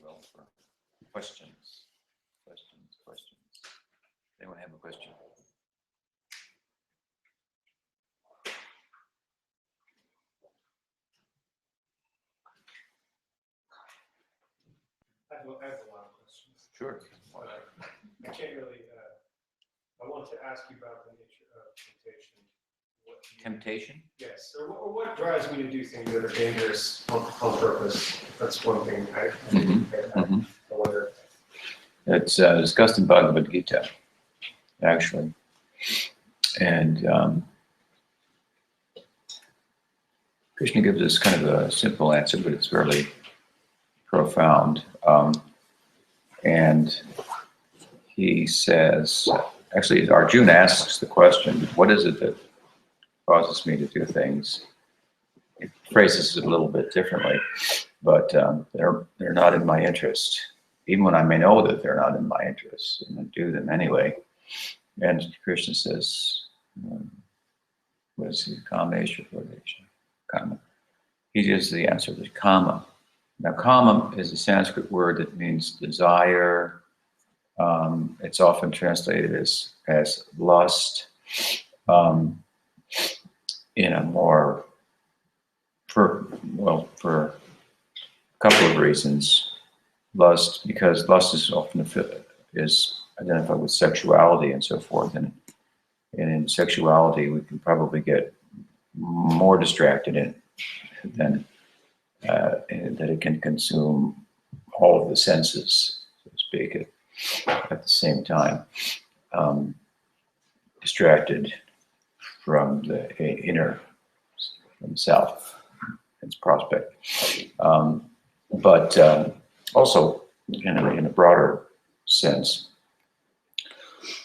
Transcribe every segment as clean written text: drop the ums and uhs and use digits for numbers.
well for questions. Questions. Anyone have a question? I have a lot of questions. Sure. I can't really, I want to ask you about the nature of temptation. Temptation? Yes, or what drives me to do things that are dangerous on purpose. That's one thing I wonder. It's discussed in Bhagavad Gita, actually. And Krishna gives us kind of a simple answer, but it's fairly profound. And he says, actually, Arjuna asks the question, what is it that causes me to do things? He phrases it a little bit differently, but they're not in my interest, even when I may know that they're not in my interest, and I do them anyway. And Krishna says, what is it? Kama. He gives the answer to kama. Now, kama is a Sanskrit word that means desire. It's often translated as lust. In a more, for a couple of reasons. Lust, because lust is often is identified with sexuality and so forth, and in sexuality we can probably get more distracted in than that it can consume all of the senses, so to speak, at the same time. Distracted from the inner, from self, its prospect. But also, in a broader sense,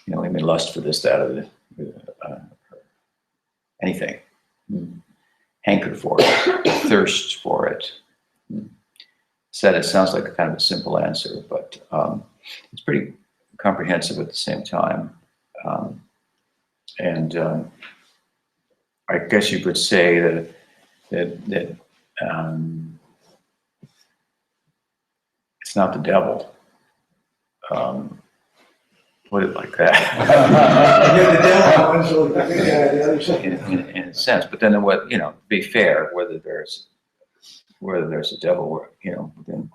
we may lust for this, that, or anything. Hanker for it, thirst for it. Said it sounds like a kind of a simple answer, but it's pretty comprehensive at the same time. And I guess you could say that it's not the devil. Put it like that. in a sense, but then what? To be fair, whether there's a devil, within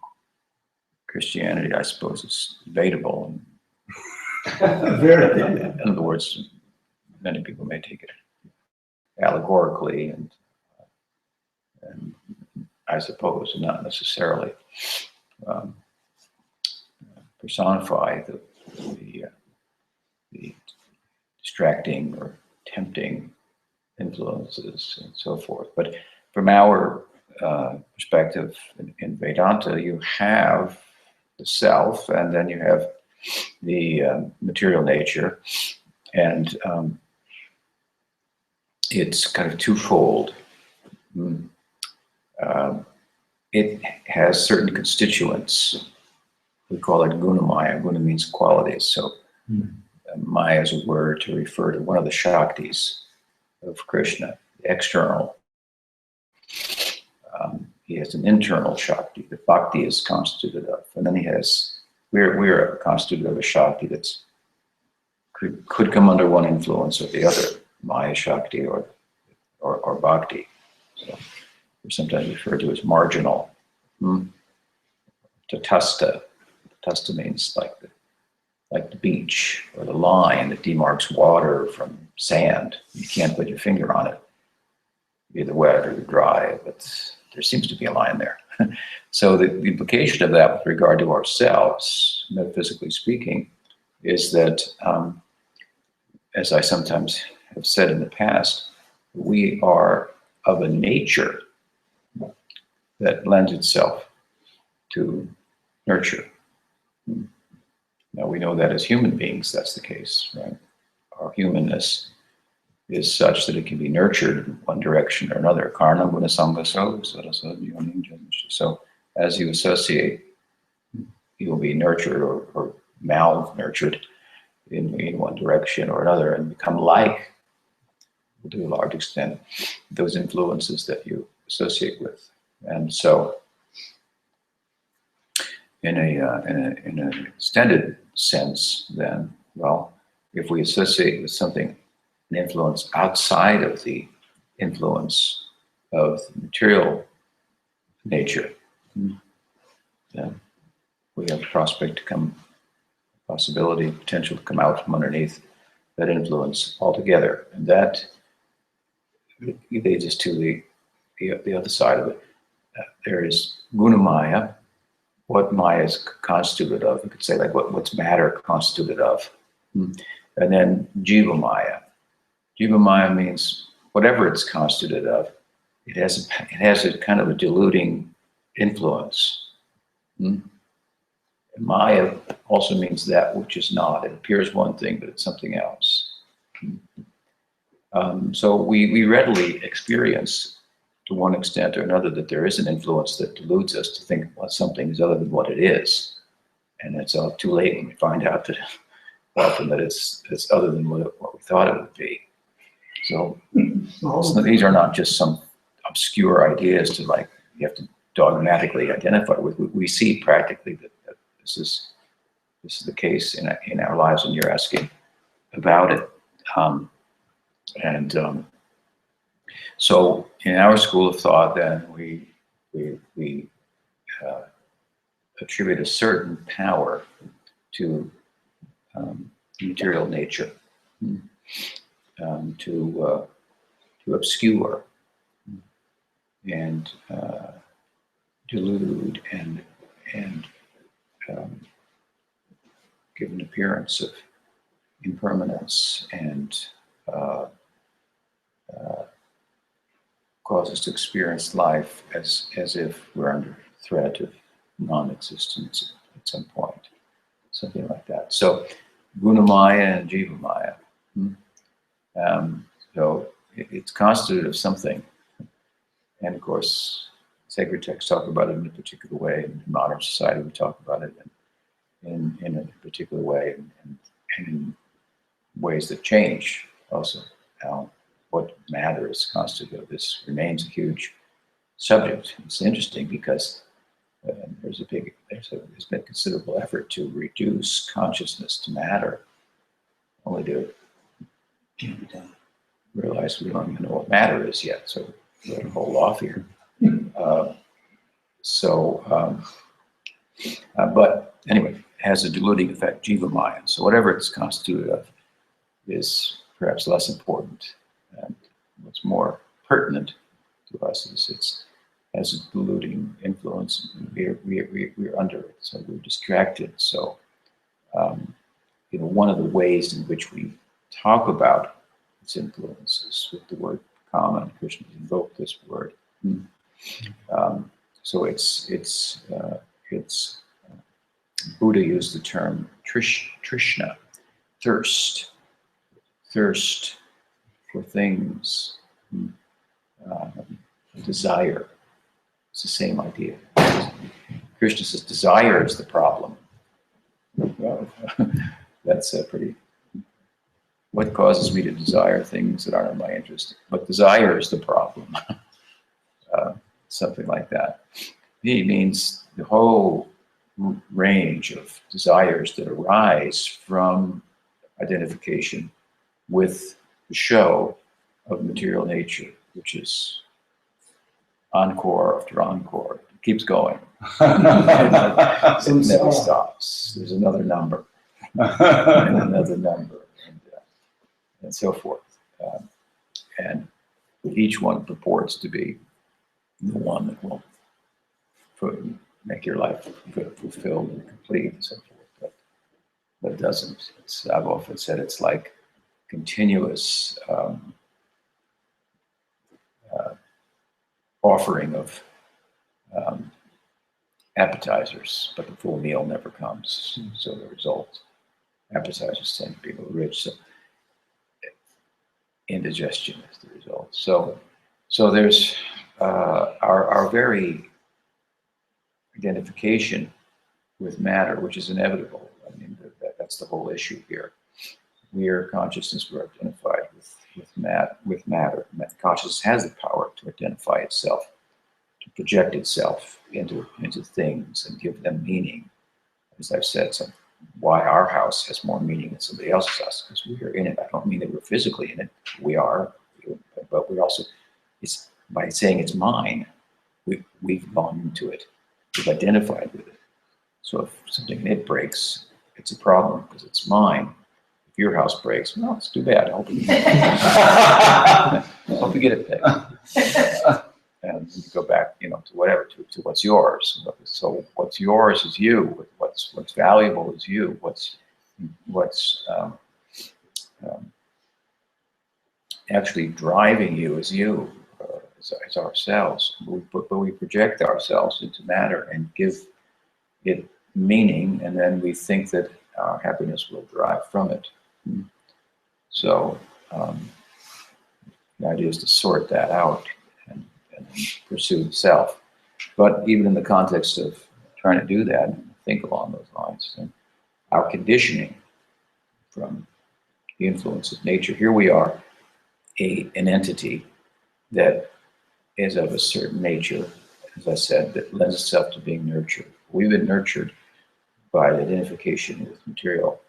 Christianity, I suppose it's debatable. In other words, many people may take it allegorically, and I suppose not necessarily personify the distracting or tempting influences and so forth. But from our perspective in Vedanta, you have the self, and then you have the material nature, and it's kind of twofold. It has certain constituents. We call it gunamaya. Guna means qualities. So maya is a word to refer to one of the shaktis of Krishna, the external. He has an internal shakti that bhakti is constituted of, and then we're constituted of a shakti that's could come under one influence or the other, maya shakti or bhakti. So we're sometimes referred to as marginal. Tatasta. Tatasta means like the beach or the line that demarks water from sand. You can't put your finger on it, either wet or dry, but there seems to be a line there. So the implication of that with regard to ourselves, metaphysically speaking, is that, as I sometimes have said in the past, we are of a nature that lends itself to nurture. Now we know that as human beings, that's the case, right? Our humanness is such that it can be nurtured in one direction or another. Karna guna samgaso. So as you associate, you will be nurtured or mal-nurtured in one direction or another, and become like, to a large extent, those influences that you associate with. And so in an extended sense, then, well, if we associate with something, an influence outside of the influence of material nature, then we have the prospect to come, possibility, potential to come out from underneath that influence altogether. And that leads us to the other side of it. There is guna maya, what maya is constituted of. You could say like what's matter constituted of. And then jiva maya. Jiva maya means whatever it's constituted of, it has a kind of a diluting influence. Maya also means that which is not. It appears one thing, but it's something else. So we readily experience, to one extent or another, that there is an influence that deludes us to think what something is other than what it is. And it's all too late when we find out that often that it's other than what we thought it would be. So these are not just some obscure ideas to like, you have to dogmatically identify with. We see practically that this is the case in our lives, and you're asking about it. So in our school of thought, then we attribute a certain power to material nature, to obscure and delude and give an appearance of impermanence and cause us to experience life as if we're under threat of non-existence at some point, something like that. So guna maya and jiva maya. So it's constituted of something, and of course sacred texts talk about it in a particular way. In modern society we talk about it in a particular way, and in ways that change also. Now, what matter is constituted of, this remains a huge subject. It's interesting because there's been considerable effort to reduce consciousness to matter, only to realize we don't even know what matter is yet, so we got to hold off here. But anyway, it has a diluting effect, jiva maya. So whatever it's constituted of is perhaps less important. And what's more pertinent to us is it has a diluting influence. We're under it, so we're distracted. So, one of the ways in which we talk about its influences with the word karma, and Krishna invoked this word. So it's Buddha used the term trishna, thirst for things, desire. It's the same idea. Krishna says desire is the problem. Well, that's pretty. What causes me to desire things that aren't in my interest? But desire is the problem. Something like that. He means the whole range of desires that arise from identification with the show of material nature, which is encore after encore. It keeps going. It never stops. There's another number, and another number, and so forth. And each one purports to be the one that will make your life fulfilled and complete and so forth. But it doesn't. I've often said it's like continuous offering of appetizers, but the full meal never comes. So the result, appetizers tend to be a little rich, so indigestion is the result. So there's our very identification with matter, which is inevitable. I mean, that's the whole issue here. We are consciousness. We're identified with matter. Consciousness has the power to identify itself, project itself into things and give them meaning. As I've said, so why our house has more meaning than somebody else's house, because we are in it. I don't mean that we're physically in it. We are, but we also, it's by saying it's mine, we've gone into it. We've identified with it. So if something in it breaks, it's a problem because it's mine. If your house breaks, well, it's too bad. I hope you get it fixed. And you go back, you know, to whatever, to what's yours. So what's yours is you. What's valuable is you. What's actually driving you is you, as ourselves. But we project ourselves into matter and give it meaning, and then we think that our happiness will derive from it. So the idea is to sort that out and pursue the self. But even in the context of trying to do that, think along those lines. And our conditioning from the influence of nature. Here we are, an entity that is of a certain nature, as I said, that lends itself to being nurtured. We've been nurtured by identification with material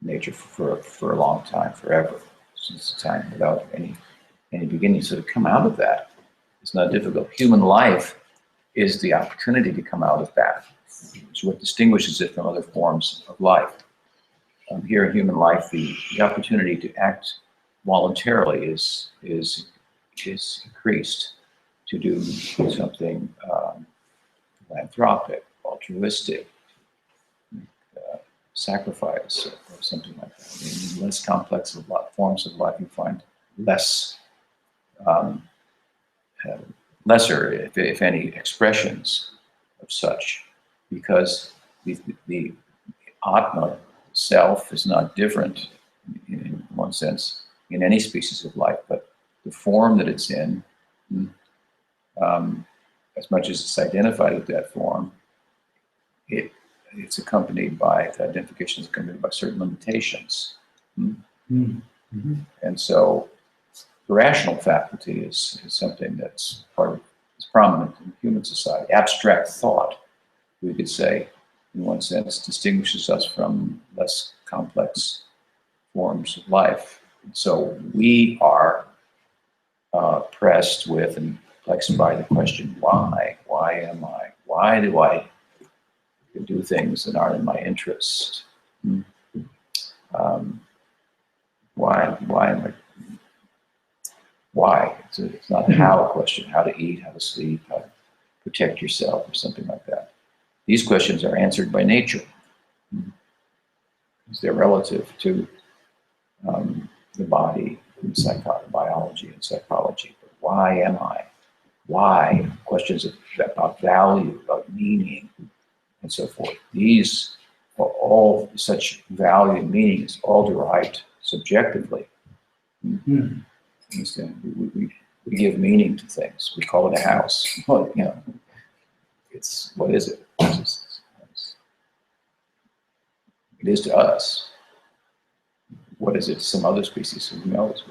nature for a long time, forever, since the time without any beginning. So to come out of that is not difficult. Human life is the opportunity to come out of that. It's what distinguishes it from other forms of life. Here in human life, the opportunity to act voluntarily is increased, to do something philanthropic, altruistic, sacrifice, or something like that. In less complex forms of life, you find lesser, if any, expressions of such, because the Atma, self, is not different in one sense in any species of life, but the form that it's in, as much as it's identified with that form, it's accompanied by, the identification is accompanied by certain limitations. And so the rational faculty is something that's is prominent in human society. Abstract thought, we could say, in one sense, distinguishes us from less complex forms of life. And so we are pressed with and perplexed by the question, why? Why am I? Why do I do things that aren't in my interest? Why am I? Why? It's not a how question, how to eat, how to sleep, how to protect yourself, or something like that. These questions are answered by nature, because they're relative to the body, and biology and psychology. But why am I? Why? Questions about value, about meaning, and so forth. These are all such value and meaning is all derived subjectively. Understand? We give meaning to things. We call it a house. Well, you know, what is it? It is to us. What is it to some other species? Who knows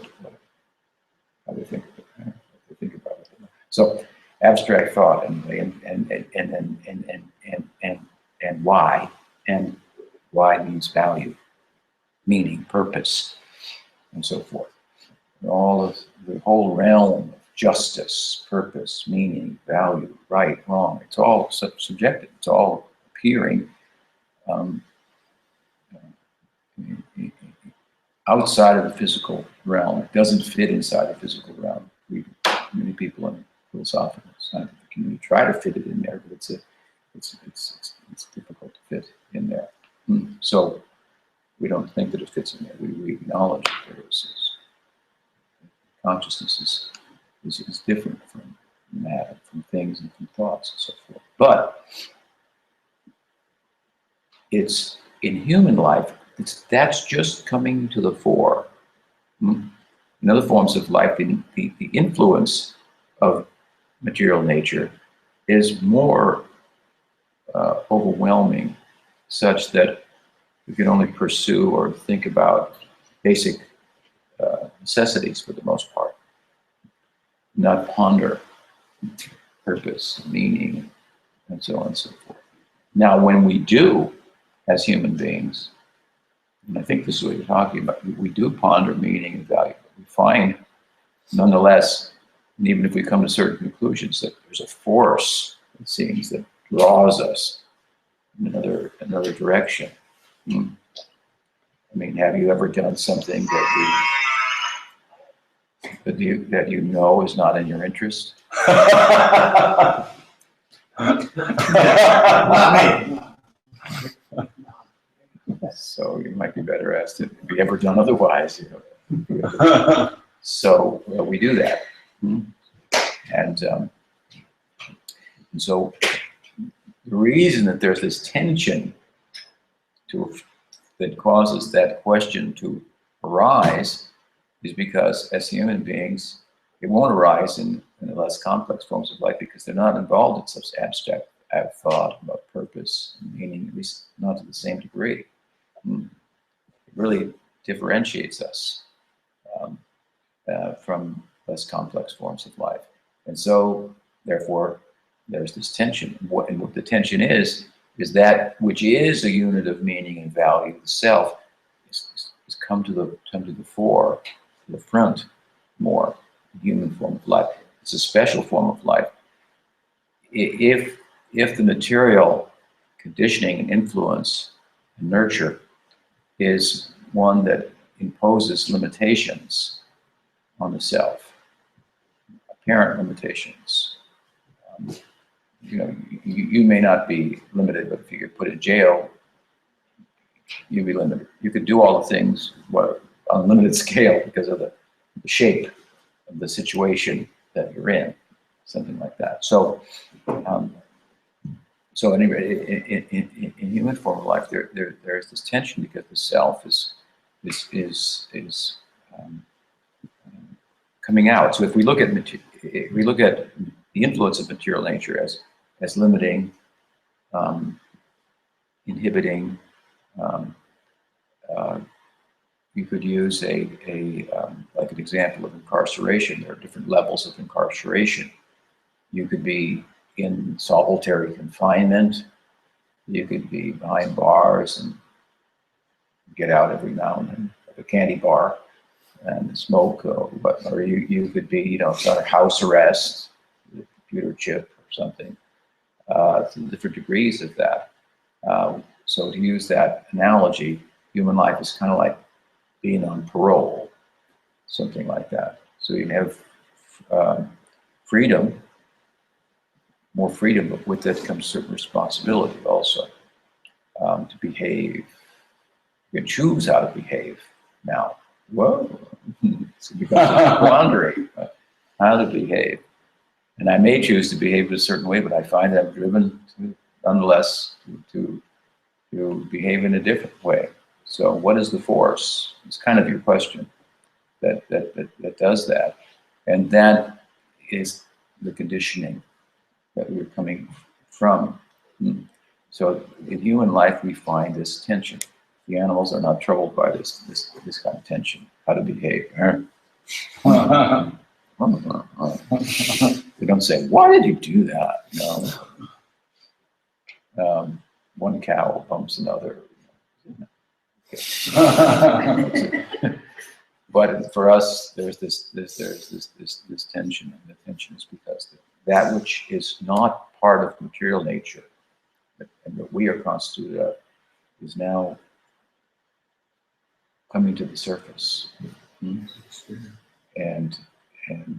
how they think about it? So abstract thought and why means value, meaning, purpose, and so forth. And all of the whole realm of justice, purpose, meaning, value, right, wrong, it's all subjective. It's all appearing outside of the physical realm. It doesn't fit inside the physical realm. Many people in philosophical scientific community try to fit it in there, but it's difficult to fit in there. So we don't think that it fits in there. We acknowledge that there is consciousness is different from matter, from things, and from thoughts, and so forth. But it's in human life. That's just coming to the fore. In other forms of life, the influence of material nature is more overwhelming, such that we can only pursue or think about basic necessities for the most part, not ponder purpose, meaning, and so on and so forth. Now, when we do, as human beings, and I think this is what you're talking about, we do ponder meaning and value. We find, nonetheless, and even if we come to certain conclusions, that there's a force, it seems, that draws us in another direction. I mean, have you ever done something that you know is not in your interest? So you might be better asked, have you ever done otherwise? So we do that. And so the reason that there's this tension that causes that question to arise is because as human beings, it won't arise in the less complex forms of life because they're not involved in such abstract thought about purpose and meaning, at least not to the same degree. It really differentiates us from less complex forms of life. And so, therefore, there's this tension. And what the tension is that which is a unit of meaning and value, the self, is come to the fore, to the front more, the human form of life. It's a special form of life. If the material conditioning and influence and nurture is one that imposes limitations on the self, apparent limitations. You may not be limited, but if you get put in jail, you'd be limited. You could do all the things on a limited scale because of the shape of the situation that you're in, something like that. So anyway, in human form of life, there's this tension because the self is coming out. So if we look at the influence of material nature as limiting, inhibiting, you could use like an example of incarceration. There are different levels of incarceration. You could be in solitary confinement. You could be behind bars and get out every now and then, like a candy bar, and smoke. Or you could be, under house arrest, with a computer chip or something. Different degrees of that. So to use that analogy, human life is kind of like being on parole, something like that. So you have freedom, more freedom, but with that comes certain responsibility also to behave. You can choose how to behave now. Whoa, it becomes a quandary, how to behave. And I may choose to behave in a certain way, but I find that I'm driven nonetheless to behave in a different way. So what is the force? It's kind of your question that does that. And that is the conditioning that we're coming from. So in human life, we find this tension. The animals are not troubled by this kind of tension, how to behave. They don't say, why did you do that? No. One cow bumps another. But for us, there's this tension, and the tension is because that which is not part of material nature, and that we are constituted of, is now coming to the surface. And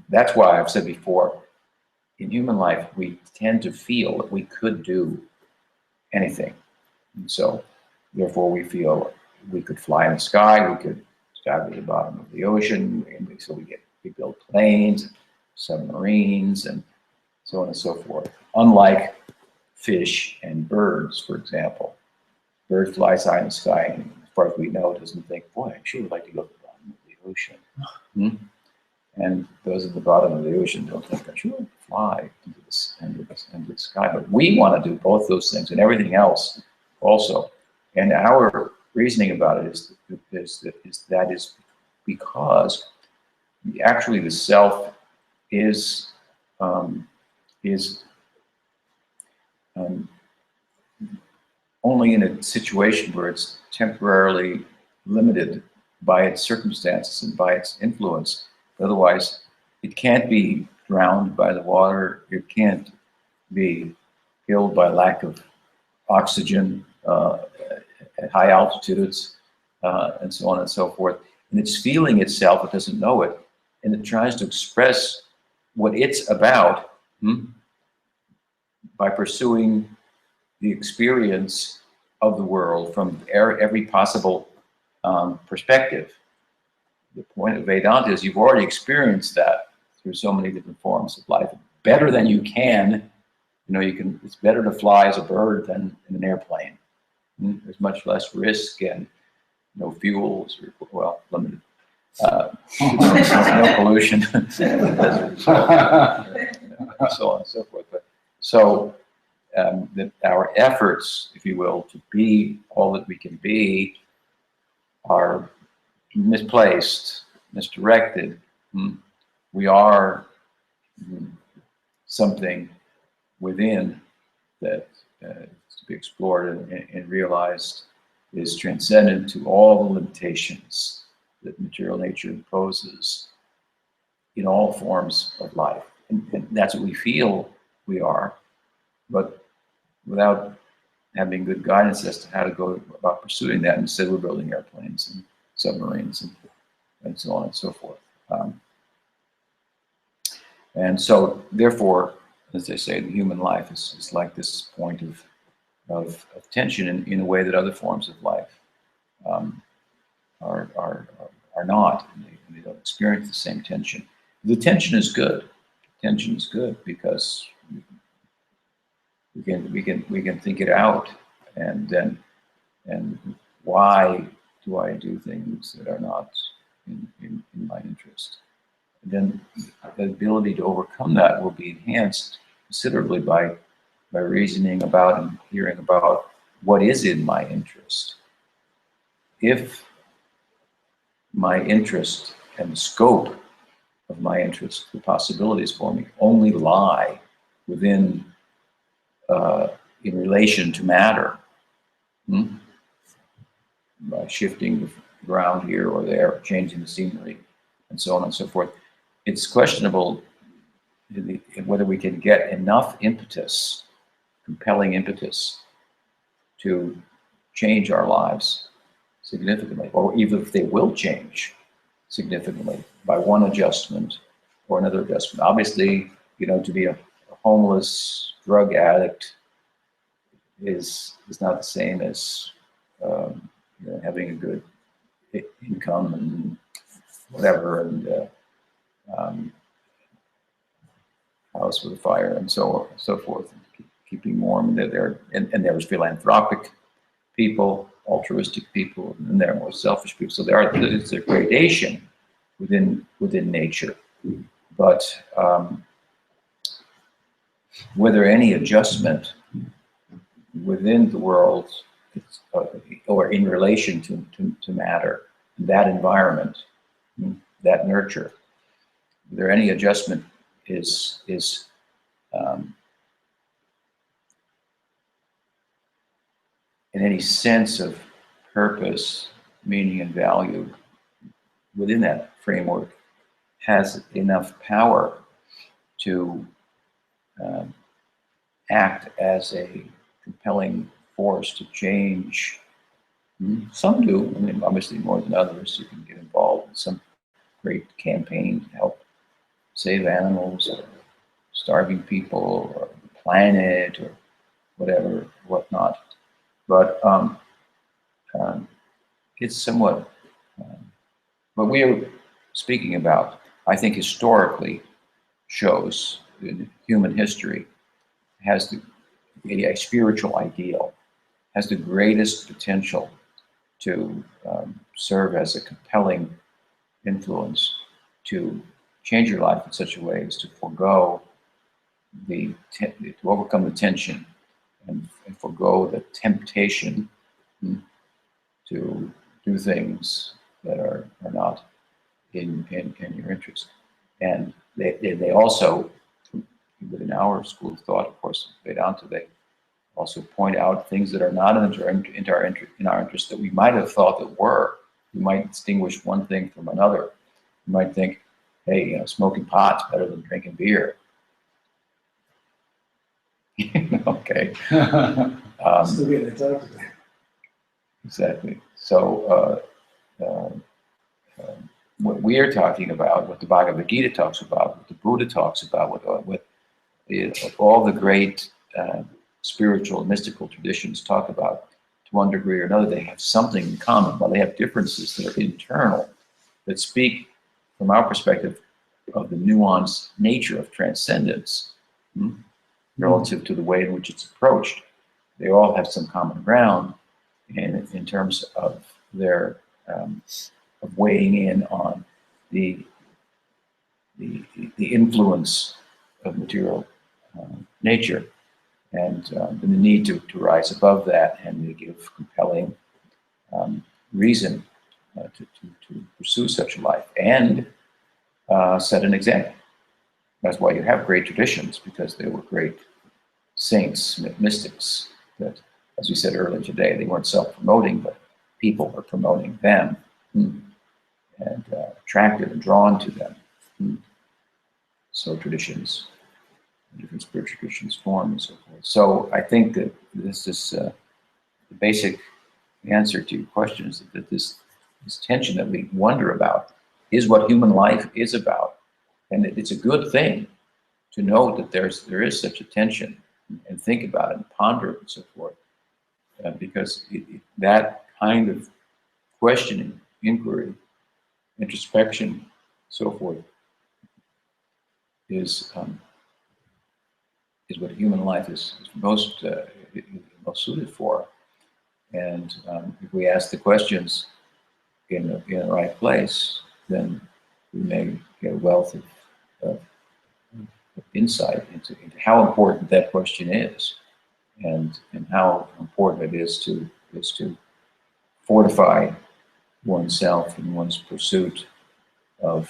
that's why I've said before, in human life, we tend to feel that we could do anything. And so, therefore, we feel we could fly in the sky, we could dive to the bottom of the ocean, and so we build planes, submarines, and so on and so forth. Unlike fish and birds, for example. Bird flies high in the sky, and as far as we know, doesn't think, boy, I sure would like to go to the bottom of the ocean. And those at the bottom of the ocean don't think, I sure would fly into the sky. But we want to do both those things and everything else also. And our reasoning about it is because actually the self is is only in a situation where it's temporarily limited by its circumstances and by its influence. Otherwise, it can't be drowned by the water. It can't be killed by lack of oxygen at high altitudes, and so on and so forth. And it's feeling itself, it doesn't know it, and it tries to express what it's about by pursuing the experience of the world from every possible perspective. The point of Vedanta is you've already experienced that through so many different forms of life, better than you can. You know, it's better to fly as a bird than in an airplane. There's much less risk and no fuels, well, limited. No pollution, so on and so forth. But so that our efforts, if you will, to be all that we can be are misplaced, misdirected. We are something within that is to be explored and realized is transcendent to all the limitations that material nature imposes in all forms of life. And that's what we feel we are, but without having good guidance as to how to go about pursuing that, instead we're building airplanes and submarines and so on and so forth. And so, therefore, as they say, the human life is like this point of tension in a way that other forms of life are not, and they don't experience the same tension. The tension is good. Tension is good because we can think it out, and why do I do things that are not in my interest? And then the ability to overcome that will be enhanced considerably by reasoning about and hearing about what is in my interest. If my interest and the scope of my interest, the possibilities for me, only lie within, in relation to matter, by shifting the ground here or there, changing the scenery, and so on and so forth, it's questionable whether we can get enough impetus, compelling impetus, to change our lives significantly, or even if they will change significantly by one adjustment or another adjustment. Obviously, you know, to be a homeless drug addict is not the same as you know, having a good income and whatever, and house with a fire and so on and so forth, and keeping warm. And there's philanthropic people, altruistic people, and there are more selfish people. So there's a gradation within nature, but whether any adjustment within the world or in relation to matter, that environment, that nurture, whether any adjustment is in any sense of purpose, meaning, and value within that framework has enough power to act as a compelling force to change. Some do, I mean, obviously more than others. You can get involved in some great campaign to help save animals or starving people or the planet or whatever, whatnot. But it's somewhat, what we are speaking about, I think historically shows in human history has a spiritual ideal, has the greatest potential to serve as a compelling influence to change your life in such a way as to forego to overcome the tension and forego the temptation to do things that are not in your interest. And they also, within our school of thought, of course, Vedanta, they also point out things that are not in our interest that we might have thought that were. We might distinguish one thing from another. You might think, hey, smoking pot's better than drinking beer. Okay. Still getting it talked about. Exactly. So what we are talking about, what the Bhagavad Gita talks about, what the Buddha talks about, what all the great spiritual and mystical traditions talk about, to one degree or another, they have something in common, but they have differences that are internal, that speak, from our perspective, of the nuanced nature of transcendence, relative to the way in which it's approached. They all have some common ground in terms of their of weighing in on the influence of material nature, and the need to rise above that and to give compelling reason to pursue such a life and set an example. That's why you have great traditions, because they were great saints, mystics, that, as we said earlier today, they weren't self-promoting, but people were promoting them and attracted and drawn to them. So traditions, different spiritual traditions form and so forth. So I think that this is the basic answer to your question, is that this tension that we wonder about is what human life is about. And it's a good thing to know that there is such a tension, and think about it and ponder it and so forth. Because that kind of questioning, inquiry, introspection, so forth, is what human life is most suited for. And if we ask the questions in the right place, then we may get a wealth of insight into how important that question is, and how important it is to fortify oneself in one's pursuit of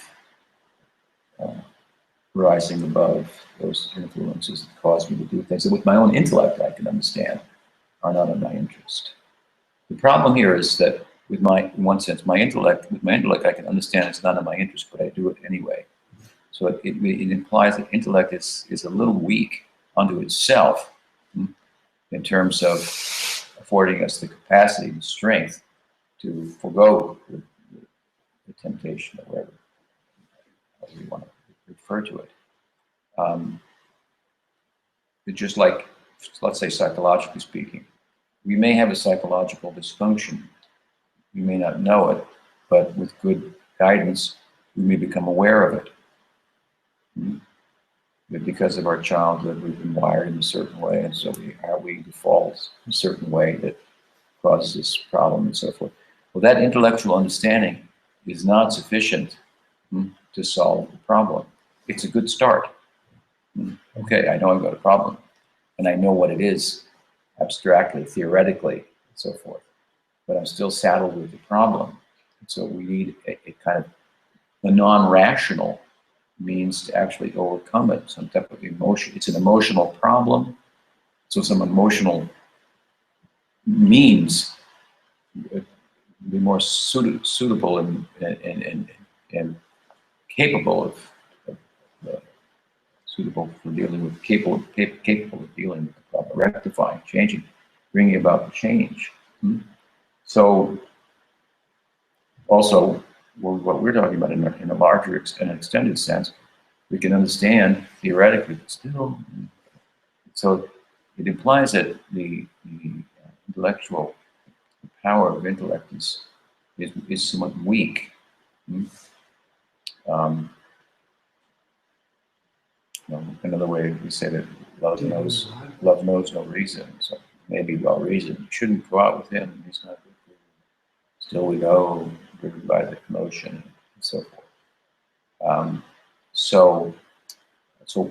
rising above those influences that cause me to do things that with my own intellect I can understand are not in my interest. The problem here is that with in one sense, with my intellect I can understand it's not in my interest, but I do it anyway. So it implies that intellect is a little weak unto itself in terms of affording us the capacity and strength to forego the temptation, or whatever we want to refer to it. It's just like, let's say, psychologically speaking, we may have a psychological dysfunction. We may not know it, but with good guidance, we may become aware of it. But because of our childhood, we've been wired in a certain way, and so we default a certain way that causes this problem and so forth. Well, that intellectual understanding is not sufficient to solve the problem. It's a good start. Okay, I know I've got a problem, and I know what it is abstractly, theoretically, and so forth, but I'm still saddled with the problem. So we need a kind of a non-rational means to actually overcome it, some type of emotion. It's an emotional problem, so some emotional means be more suitable and capable of suitable for dealing with, capable of dealing with the problem, rectifying, changing, bringing about the change. So also, what we're talking about in a larger and extended sense, we can understand theoretically, but still. So it implies that the intellectual power of intellect is somewhat weak. Another way we say that love knows no reason. So maybe well reasoned. You shouldn't go out with him. He's not good for you. Still we go, driven by the emotion and so forth. So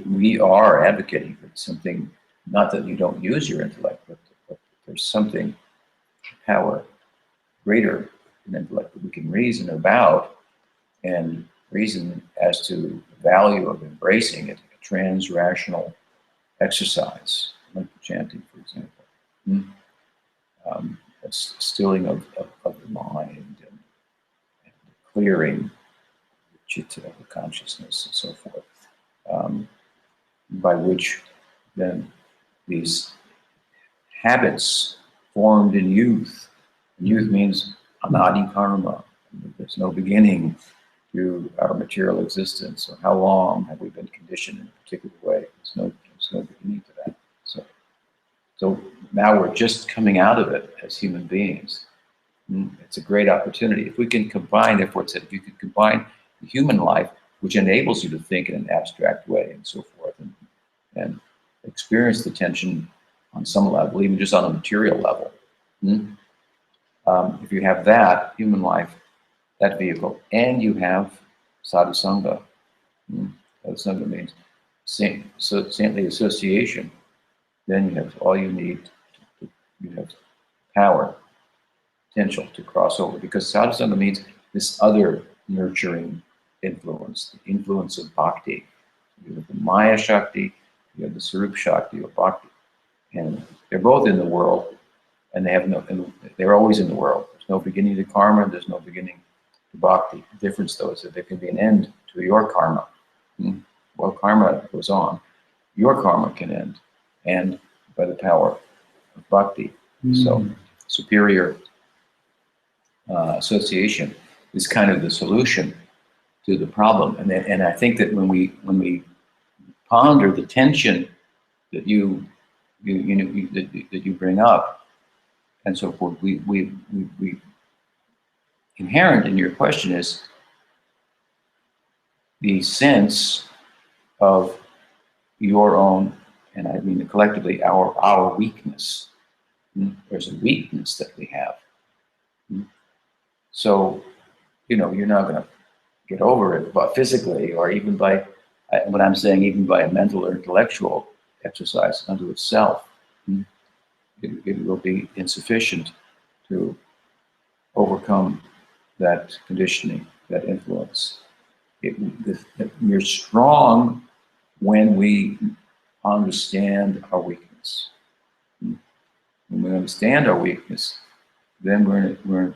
we are advocating for something, not that you don't use your intellect, but there's something, power greater than intellect, that we can reason about, and reason as to the value of embracing it, trans-rational exercise, like chanting, for example. A stilling of the mind and clearing the chitta, the consciousness, and so forth, by which then these habits formed in youth, and youth means anadi karma, there's no beginning to our material existence, or how long have we been conditioned in a particular way. There's no beginning to that. So now we're just coming out of it as human beings. It's a great opportunity. If we can combine, if you can combine the human life, which enables you to think in an abstract way and so forth, and experience the tension on some level, even just on a material level. If you have that human life, that vehicle, and you have sadhusanga. Sadhusanga means saintly association. Then you have all you need. You have power, potential to cross over, because sadhusanga means this other nurturing influence, the influence of bhakti. You have the Maya Shakti, you have the Sarup Shakti of bhakti, and they're both in the world, and they're always in the world. There's no beginning to karma. There's no beginning to bhakti. The difference, though, is that there can be an end to your karma. While karma goes on, your karma can end, and by the power of bhakti. So superior association is kind of the solution to the problem. And I think that when we ponder the tension that you bring up and so forth, we inherent in your question is the sense of your own, and I mean collectively our weakness. There's a weakness that we have. So, you're not going to get over it, but physically, or even by what I'm saying, even by a mental or intellectual exercise unto itself, it will be insufficient to overcome that conditioning, that influence. We're strong when we understand our weakness. When we understand our weakness, then we're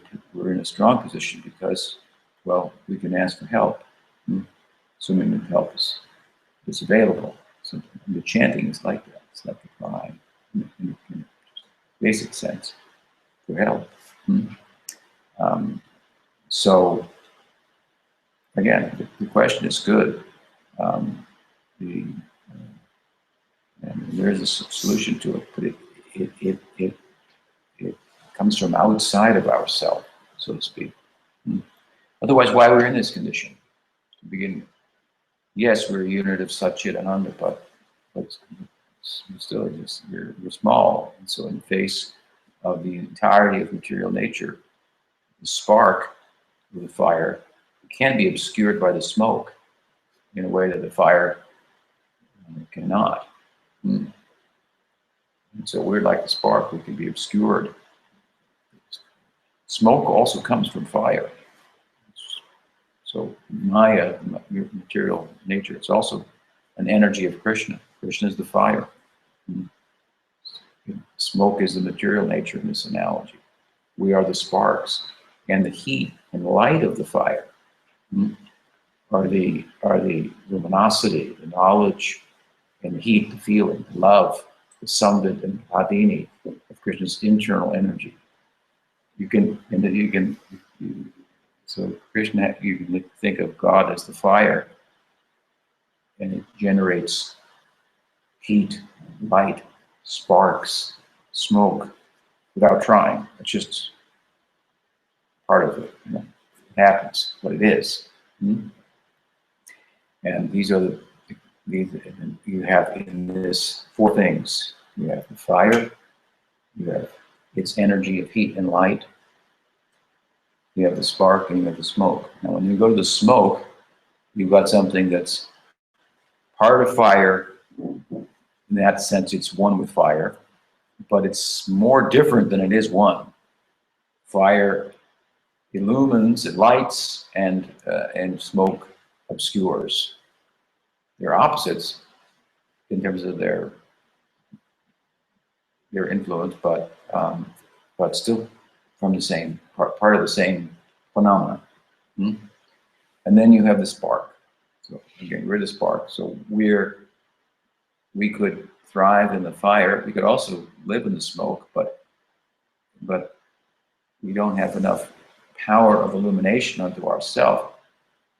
in a strong position, because, well, we can ask for help, assuming that help is available. So the chanting is like that. It's like a cry, in a basic sense, for help. So again, the question is good. And there is a solution to it, but it comes from outside of ourselves, so to speak. Otherwise, why we're in this condition to begin with? Yes, we're a unit of Satchit Ananda, but still, we're small. And so in the face of the entirety of material nature, the spark of the fire can be obscured by the smoke in a way that the fire cannot. And so we're like the spark, we can be obscured. Smoke also comes from fire. So Maya, material nature, it's also an energy of Krishna. Krishna is the fire. Smoke is the material nature in this analogy. We are the sparks, and the heat and light of the fire are the luminosity, the knowledge, and the heat, the feeling, the love, the samvit and adini of Krishna's internal energy. So Krishna, you can think of God as the fire, and it generates heat, light, sparks, smoke, without trying. It's just part of it. It happens, what it is. And these are you have in this four things. You have the fire, you have its energy of heat and light, you have the spark, and you have the smoke. Now, when you go to the smoke, you've got something that's part of fire. In that sense, it's one with fire, but it's more different than it is one. Fire illumines, it lights, and smoke obscures. They're opposites, in terms of their influence, but still from the same part of the same phenomena. Hmm? And then you have the spark. So again, we're the spark. So we could thrive in the fire. We could also live in the smoke, but we don't have enough power of illumination unto ourselves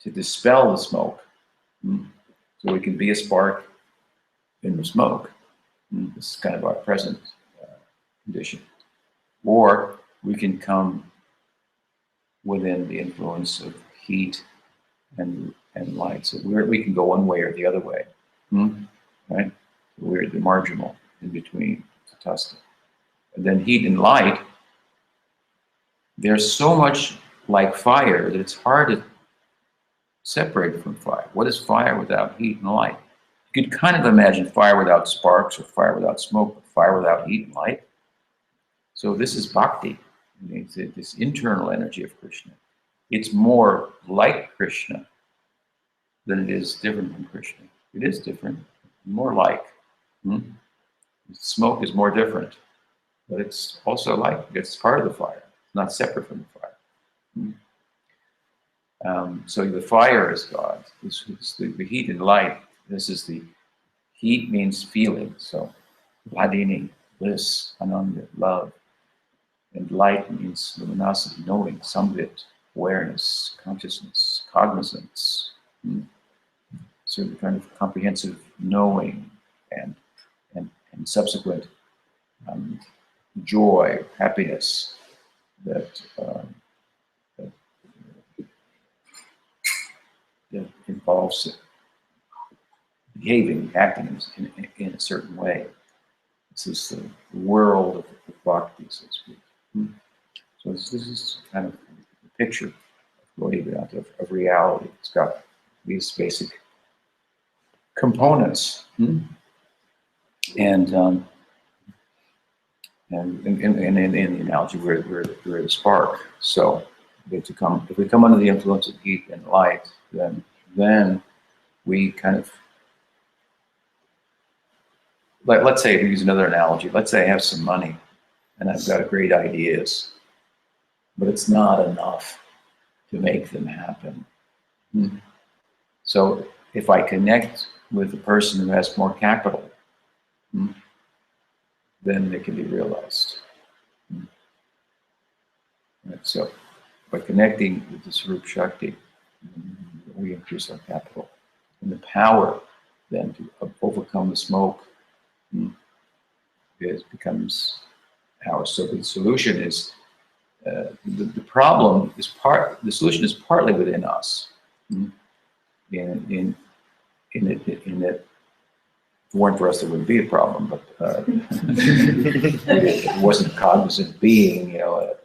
to dispel the smoke. Hmm? So we can be a spark in the smoke. Hmm? This is kind of our present condition. Or we can come within the influence of heat and light. So we can go one way or the other way, right? We're the marginal in between, tatastha. And then heat and light, they're so much like fire that it's hard to separate from fire. What is fire without heat and light? You could kind of imagine fire without sparks or fire without smoke, but fire without heat and light. So this is bhakti. It's this internal energy of Krishna. It's more like Krishna than it is different from Krishna. It is different, more like. Smoke is more different, but it's also like, it's part of the fire. It's not separate from the fire. So the fire is God. This is the heat and light. This is the heat means feeling. So hladini, bliss, ananda, love. And light means luminosity, knowing, samvit, awareness, consciousness, cognizance. So the kind of comprehensive knowing and subsequent joy, happiness that involves behaving, acting in a certain way. This is the world of bhakti, so to speak. So this is kind of a picture of reality. It's got these basic components. And in the analogy, we're the spark. So if we come under the influence of heat and light, then we kind of, let's say, to use another analogy, let's say I have some money and I've got great ideas, but it's not enough to make them happen. So if I connect with a person who has more capital, then they can be realized. Right? So by connecting with the Swarup Shakti, we increase our capital. And the power then to overcome the smoke becomes ours. So the solution is, the problem is the solution is partly within us. In that if it weren't for us, there wouldn't be a problem, but it wasn't a cognizant being, a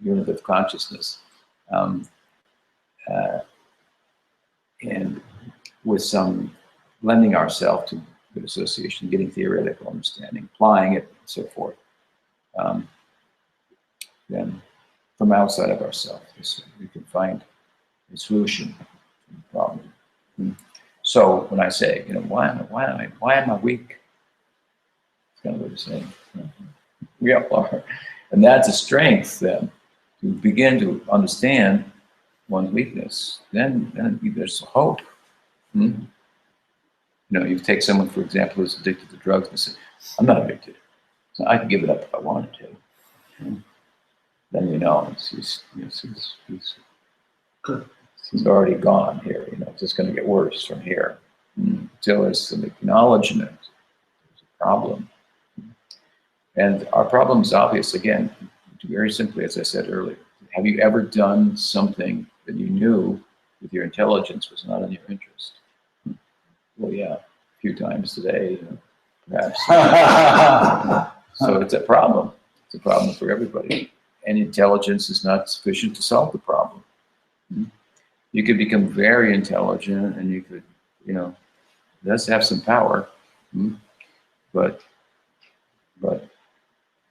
unit of consciousness. And with some lending ourselves to good association, getting theoretical understanding, applying it, and so forth, then from outside of ourselves, we can find a solution to the problem. So when I say, why am I weak? It's kind of what you're saying. We all are. And that's a strength then, to begin to understand one's weakness. Then there's hope. You take someone, for example, who's addicted to drugs and say, I'm not addicted. So I can give it up if I wanted to. Then he's already gone here. It's just going to get worse from here. Until there's some acknowledgement there's a problem. And our problem is obvious, again, very simply, as I said earlier. Have you ever done something that you knew with your intelligence was not in your interest? Well, yeah, a few times today, perhaps. So it's a problem. It's a problem for everybody. And intelligence is not sufficient to solve the problem. You could become very intelligent and you could, it does have some power, but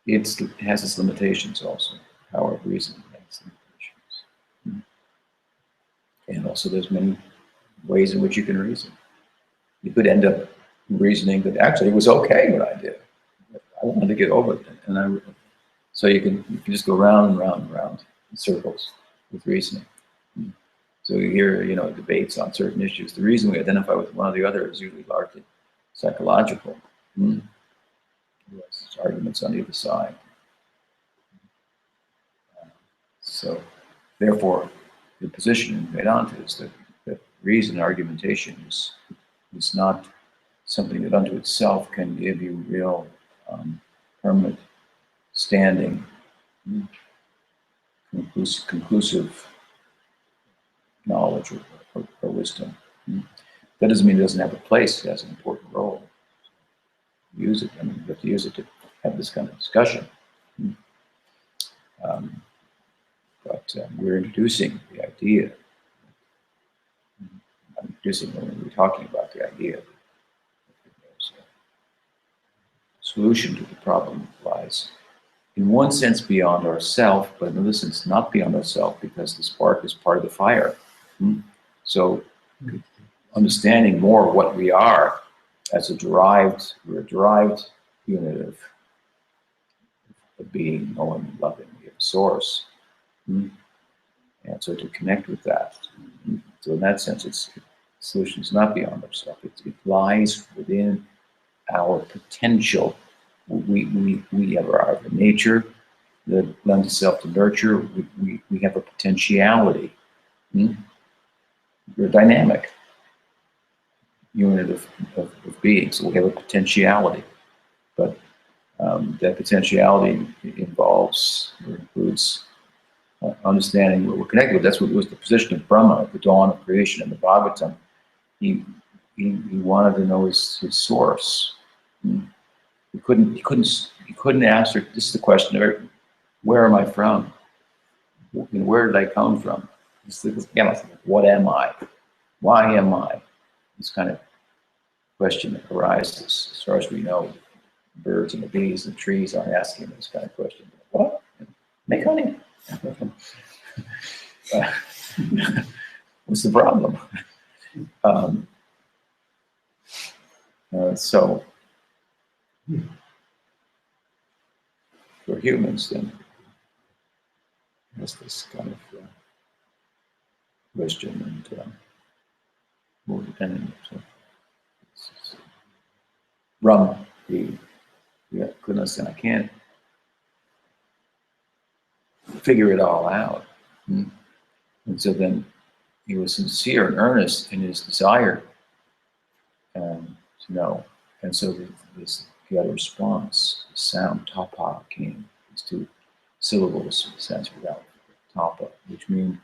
it has its limitations also. Power of reason has its limitations. And also there's many ways in which you can reason. You could end up reasoning that actually it was okay what I did. I wanted to get over it, and so you can just go round and round and round in circles with reasoning. So you hear, debates on certain issues. The reason we identify with one or the other is usually largely psychological. Yes, arguments on either side. So, therefore, the position in Vedanta is that reason and argumentation is not something that unto itself can give you real permanent standing, conclusive knowledge or wisdom. That doesn't mean it doesn't have a place. It has an important role. Use it. I mean, you have to use it to have this kind of discussion. But we're introducing the idea. I'm introducing when we're talking about the idea. There's a solution to the problem lies, in one sense, beyond ourself, but in another sense, not beyond ourself, because the spark is part of the fire. So, understanding more what we are as we're a derived unit of being, knowing, loving, we have a source. And so to connect with that. So in that sense, the solution is not beyond ourselves. It lies within our potential. We have our nature that lends itself to nurture. We have a potentiality. We're a dynamic unit of being, so we have a potentiality. But that potentiality involves or includes understanding what we're connected with. That's what was the position of Brahma at the dawn of creation in the Bhagavatam. He wanted to know his source. He couldn't answer. This is the question of where am I from? Where did I come from? What am I? Why am I? This kind of question that arises. As far as we know, birds and the bees and the trees aren't asking this kind of question. What? Make honey. What's the problem? So for humans, then there's this kind of question and more dependent. So, Brahma, goodness, and I can't figure it all out. And so then he was sincere and earnest in his desire to know. And so he got a response. The sound, tapa, came. These two syllables, Sanskrit out, tapa, which means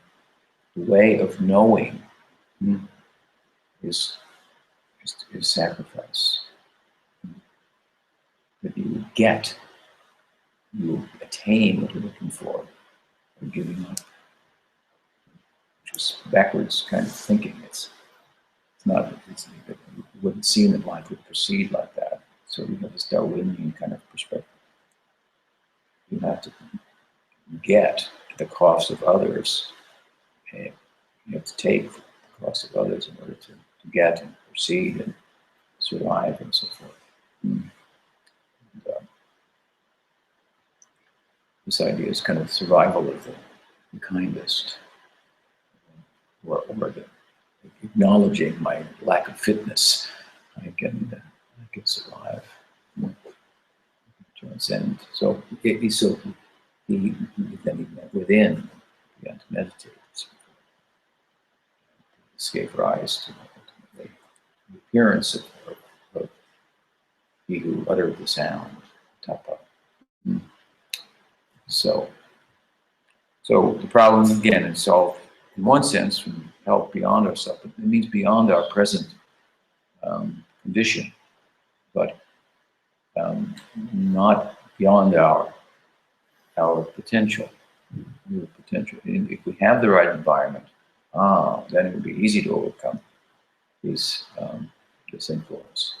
the way of knowing is sacrifice. That you get, you attain what you're looking for, or giving up. Which is backwards kind of thinking. It's not, you wouldn't seem that life would proceed like that. So you have this Darwinian kind of perspective. You have to get at the cost of others. And you have to take the cost of others in order to get and proceed and survive and so forth. And, this idea is kind of survival of the kindest, or the acknowledging my lack of fitness. I can survive, transcend. So then he went within, began to meditate. This gave rise to the appearance of he who uttered the sound, tapa. So the problem again is solved in one sense from help beyond ourselves. It means beyond our present condition, but not beyond our potential. Potential. And if we have the right environment, then it would be easy to overcome this influence.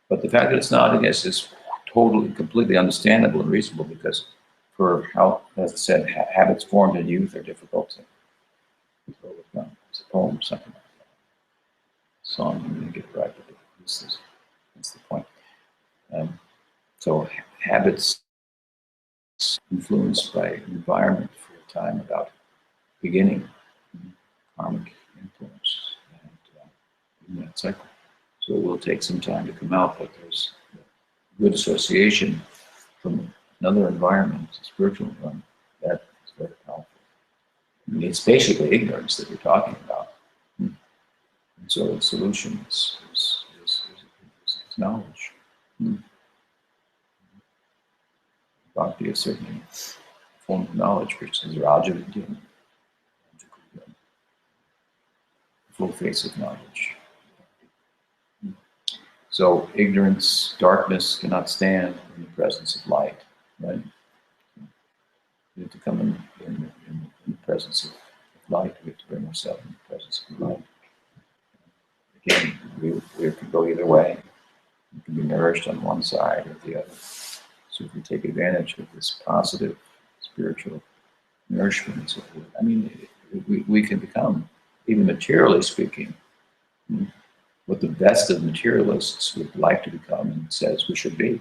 But the fact that it's not, I guess, is totally, completely understandable and reasonable, because for how, as I said, habits formed in youth are difficult to overcome. It's a poem, something like that. Song, I'm going to get it right, but it's this That's the point. So habits influenced by environment for a time without beginning, karmic influence, and in that cycle. So it will take some time to come out, but there's good association from another environment, a spiritual environment, that is very powerful. I mean, it's basically ignorance that we're talking about. And so the solution is knowledge. Bhakti is certainly a form of knowledge, which is Raja Vidya, full face of knowledge. So ignorance, darkness cannot stand in the presence of light, right? We have to come in the presence of light. We have to bring ourselves in the presence of light. Again, we can go either way. We can be nourished on one side or the other. So if we take advantage of this positive spiritual nourishment and so forth, I mean, we can become, even materially speaking, what the best of materialists would like to become and says we should be.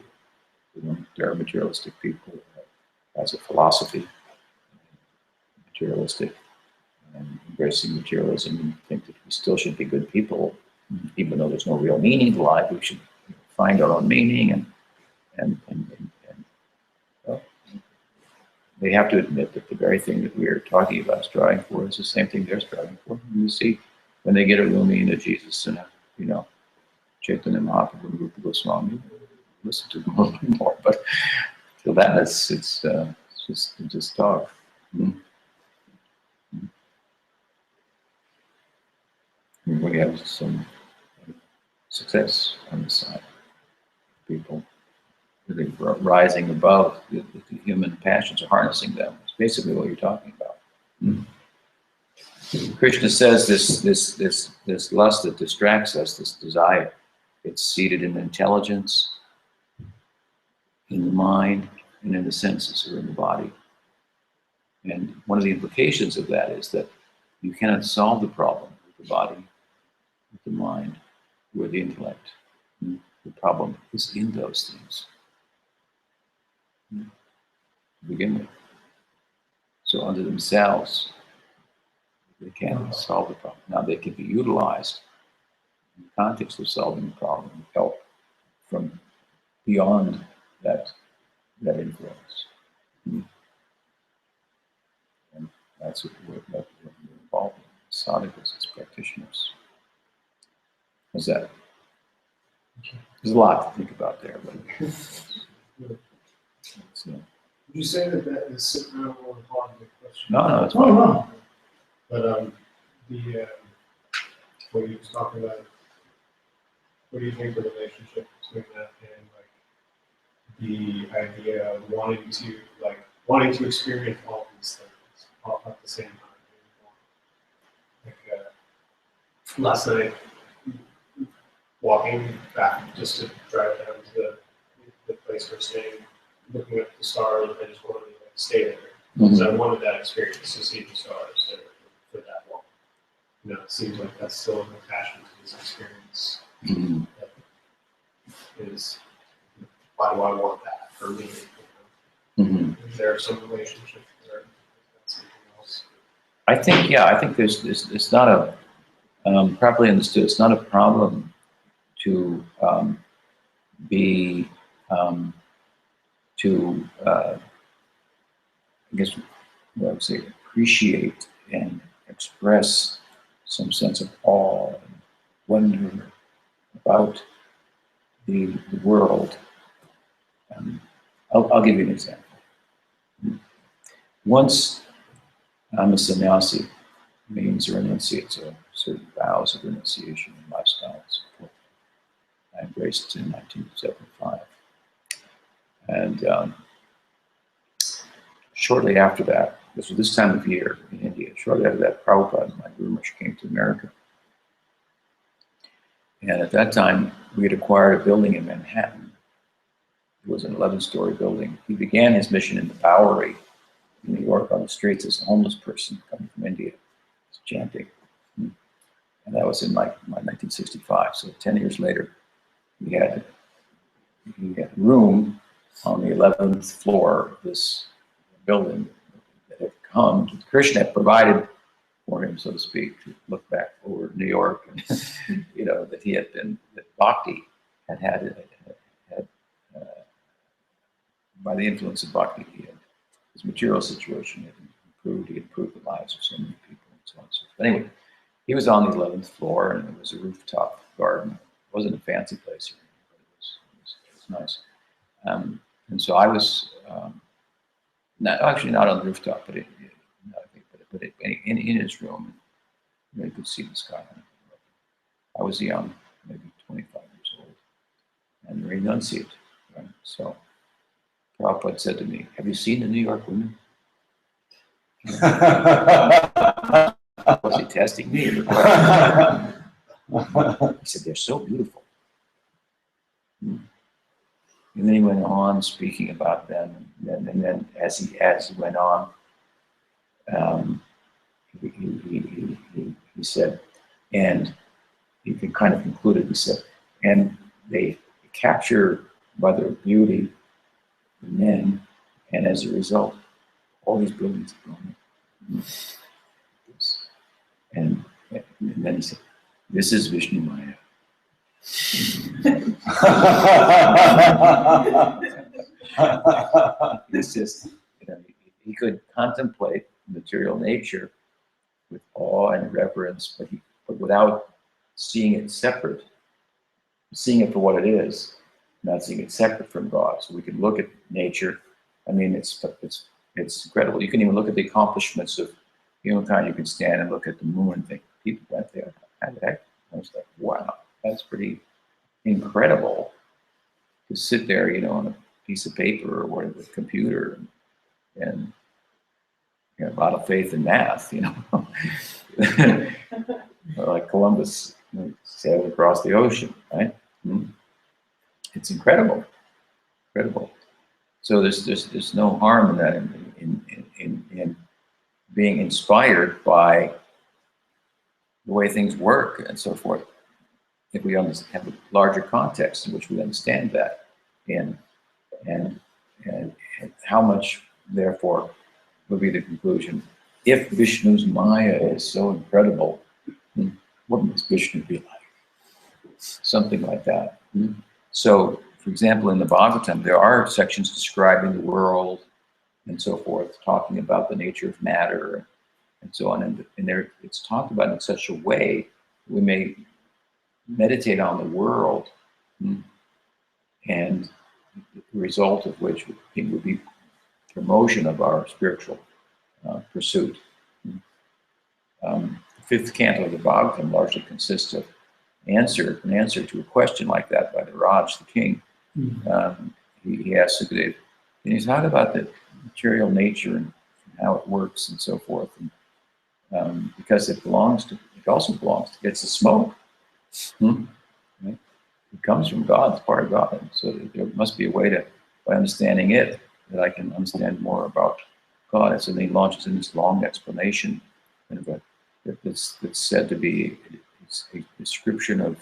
There are materialistic people as a philosophy, materialistic, and embracing materialism, and think that we still should be good people, even though there's no real meaning to life. We should find our own meaning, and well, they have to admit that the very thing that we are talking about, striving for, is the same thing they're striving for. And you see, when they get a Rumi and a Jesus and a, Chaitanya Mahaprabhu and Rupa Goswami, listen to them a little bit more. But till then, it's just talk. We have some success on the side. People really rising above the human passions, or harnessing them. It's basically what you're talking about. Krishna says this lust that distracts us, this desire, it's seated in intelligence, in the mind, and in the senses, or in the body. And one of the implications of that is that you cannot solve the problem with the body, with the mind, or the intellect. The problem is in those things to begin with. So unto themselves, they can't solve the problem. Now they can be utilized in the context of solving the problem, help from beyond that influence. And that's what we're involved in, sadhakas as practitioners. How's that? There's a lot to think about there, but would you say that is sitting around more important question? No, it's fine. No. But what you was talking about, what do you think the relationship between that and the idea of wanting to experience all these things all at the same time? Last night, walking back just to drive down to the place we're staying, looking at the stars, I just wanted to stay there. Because I wanted that experience to see the stars for that long. It seems like that's still an attachment to this experience. That is, why do I want that for me? Is there some relationship there? Something else? I think there's it's not a properly understood. It's not a problem to be I guess what I would say, appreciate and express some sense of awe and wonder about the world. I'll give you an example. Once I'm a sannyasi, means or enunciate, so certain vows of renunciation and lifestyle and so forth. I embraced in 1975. And shortly after that, this was this time of year in India, shortly after that, Prabhupada, my Guru Maharaj, came to America. And at that time, we had acquired a building in Manhattan. It was an 11-story building. He began his mission in the Bowery in New York on the streets as a homeless person coming from India, chanting. And that was in my 1965, so 10 years later. he had room on the 11th floor of this building that had come. Krishna had provided for him, so to speak, to look back over New York, and, you know, that he had been, that bhakti had by the influence of bhakti, his material situation had improved. He had improved the lives of so many people, and so on and so forth. But anyway, he was on the 11th floor, and it was a rooftop garden. It wasn't a fancy place, but it was nice. And so I was not on the rooftop, but in his room, you know, you could see the sky. I was young, maybe 25 years old, and renunciate. Right? So Prabhupada said to me, "Have you seen the New York women?" Was he testing me? He said, "They're so beautiful." And then he went on speaking about them, and then as he went on, he said, and he kind of concluded. He said, and they capture by their beauty the men, and as a result, all these buildings are going up. And then he said, "This is Vishnu Maya." This is, you know, he could contemplate material nature with awe and reverence, but without seeing it separate, seeing it for what it is, not seeing it separate from God. So we can look at nature. I mean, it's incredible. You can even look at the accomplishments of humankind. You can stand and look at the moon and think, people went there. How the heck? I was like, wow, that's pretty incredible to sit there, you know, on a piece of paper or whatever, computer, and you know, a lot of faith in math, you know. Like Columbus, you know, sailed across the ocean, right? It's incredible, incredible. So there's no harm in that, in being inspired by the way things work and so forth, if we have a larger context in which we understand that, and how much, therefore, would be the conclusion. If Vishnu's Maya is so incredible, what must Vishnu be like? Something like that. So, for example, in the Bhagavatam, there are sections describing the world and so forth, talking about the nature of matter and so on. And there, it's talked about in such a way we may meditate on the world, and the result of which would be promotion of our spiritual pursuit. The fifth canto of the Bhagavatam largely consists of an answer to a question like that by the Raj, the king. He asked Sukadeva, "Can you talk about the material nature and how it works and so forth?" And, because it also belongs to, it's the smoke. Right? It comes from God, it's part of God. And so there must be a way to, by understanding it, that I can understand more about God. And so then he launches in this long explanation, that's said to be a description of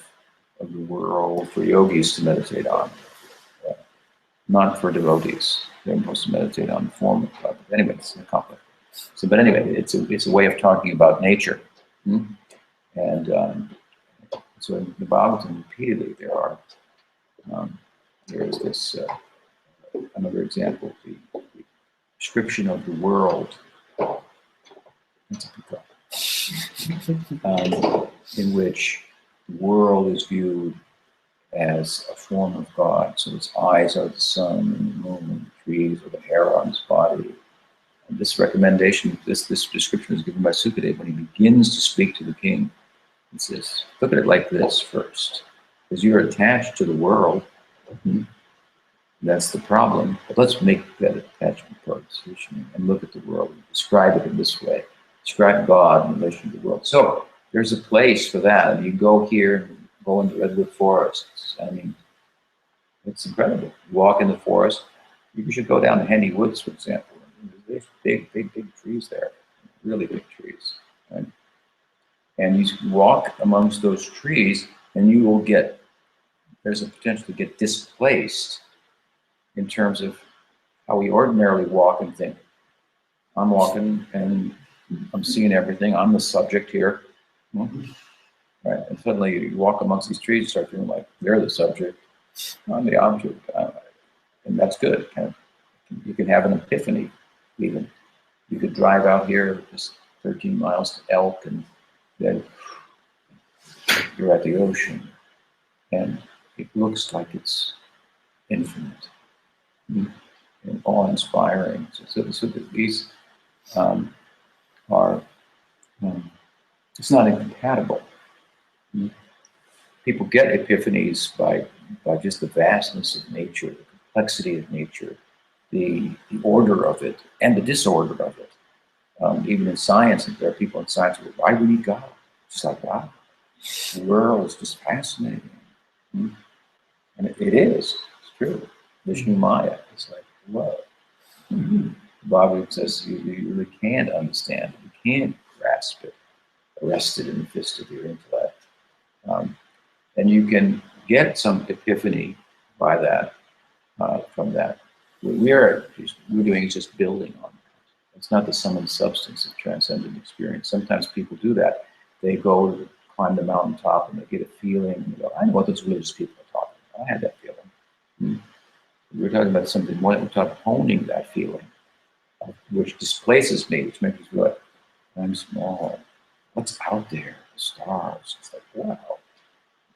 the world for yogis to meditate on, not for devotees. They're supposed to meditate on the form of God. But anyway, it's complex. So, but anyway, it's a way of talking about nature, and so in the Bhagavatam repeatedly there is this another example, the description of the world. In which the world is viewed as a form of God. So its eyes are the sun and the moon and the trees, or the hair on its body. And this recommendation, this description is given by Sukadeva when he begins to speak to the king. He says, look at it like this first. Because you're attached to the world. That's the problem. But let's make that attachment part of the solution and look at the world and describe it in this way. Describe God in relation to the world. So there's a place for that. And you go here, go into redwood forests. I mean, it's incredible. You walk in the forest. You should go down to Hendy Woods, for example. There's big trees there, really big trees. Right? And you walk amongst those trees, and you will get there's a potential to get displaced in terms of how we ordinarily walk and think. I'm walking and I'm seeing everything. I'm the subject here. Right? And suddenly you walk amongst these trees and start feeling like they're the subject. I'm the object. And that's good. You can have an epiphany even. You could drive out here just 13 miles to Elk, and then you're at the ocean. And it looks like it's infinite and awe-inspiring. So these are, it's not incompatible. People get epiphanies by just the vastness of nature, the complexity of nature, the order of it, and the disorder of it. Even in science, there are people in science who go, why do we need God? It's like, wow, the world is just fascinating. And it is, it's true. Vishnu Maya is like, whoa. Bhagavad says you really can't understand it, you can't grasp it, arrested in the fist of your intellect. And you can get some epiphany by that, from that. What we're doing is just building on that. It's not the sum and substance of transcendent experience. Sometimes people do that. They go to climb the mountaintop and they get a feeling, and they go, I know what those religious people are talking about. I had that feeling. We're talking about something more. We're talking about honing that feeling, which displaces me, which makes me feel like I'm small. What's out there? The stars. It's like, wow.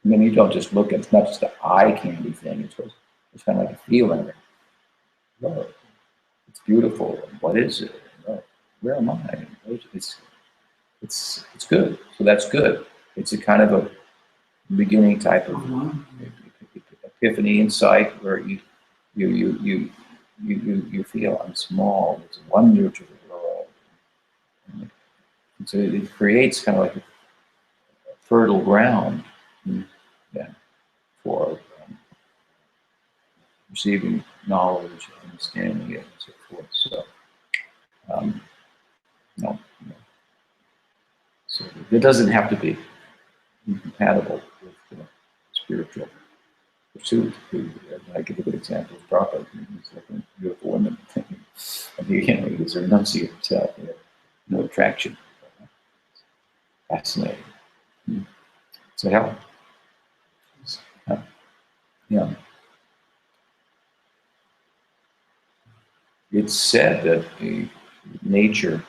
I mean, you don't just look at, it's not just an eye candy thing. It's kind of like a feeling. Oh, it's beautiful. What is it? Oh, where am I? It's good. So that's good. It's a kind of a beginning type of epiphany insight where you feel I'm small. It's a wonder to the world. And so it creates kind of like a fertile ground for receiving knowledge, understanding it, and so forth. So, so it doesn't have to be incompatible with spiritual pursuit. I give a good example of Prabhupada. He's like a beautiful woman. He's a renunciate himself. No attraction. Fascinating. So how? Yeah. It's said that the nature,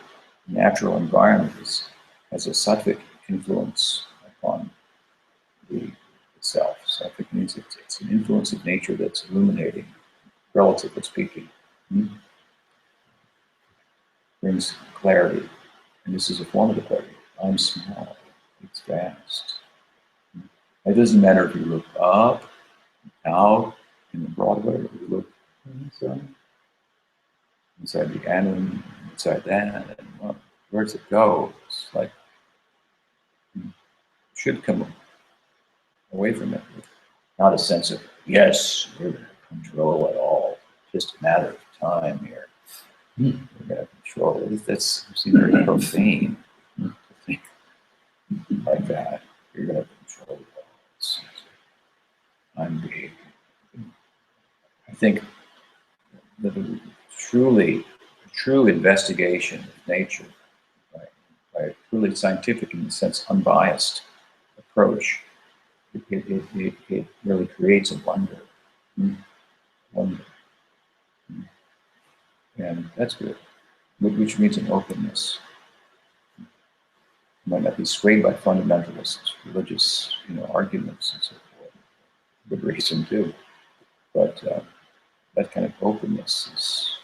natural environment has a sattvic influence upon the self. Sattvic means it's an influence of nature that's illuminating, relatively speaking. Brings clarity. And this is a form of the clarity. I'm small. It's vast. It doesn't matter if you look up, out, in the Broadway, or you look inside the atom, inside that, and where does it go? It's like, you should come away from it with not a sense of, yes, we're going to control it all, just a matter of time here. We're going to control it. That seems very profane to think like that. You're going to control it all. I'm big. I think that the true investigation of nature, by a truly scientific, in the sense, unbiased approach, it really creates a wonder. And that's good, which means an openness. You might not be swayed by fundamentalist religious arguments and so forth. Good reason too. But that kind of openness is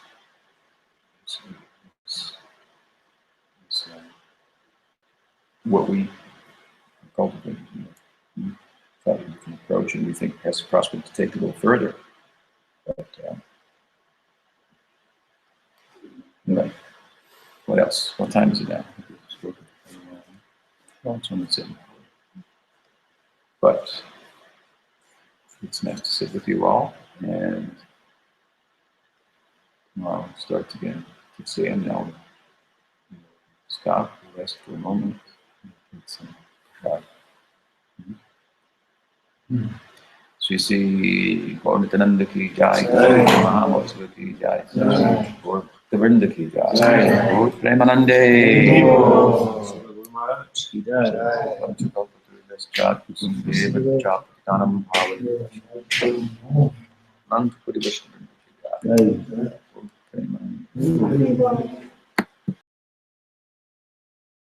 what we cultivate. That we can approach, and we think has the prospect to take it a little further. But anyway, what else? What time is it now? Well, it's when it's in. But it's nice to sit with you all, and tomorrow starts again at 6 a.m. now. Stop, rest for a moment. Shri Sri Gaur Nityananda ki jai, Gaur Mahamotsav ki jai, Gaur Bhaktivinoda ki jai, Gaur Premanande Guru Maharaj. ki jai, Tanam Bhavani Anant Puri Vishnu ki jai, Gaur Premanande.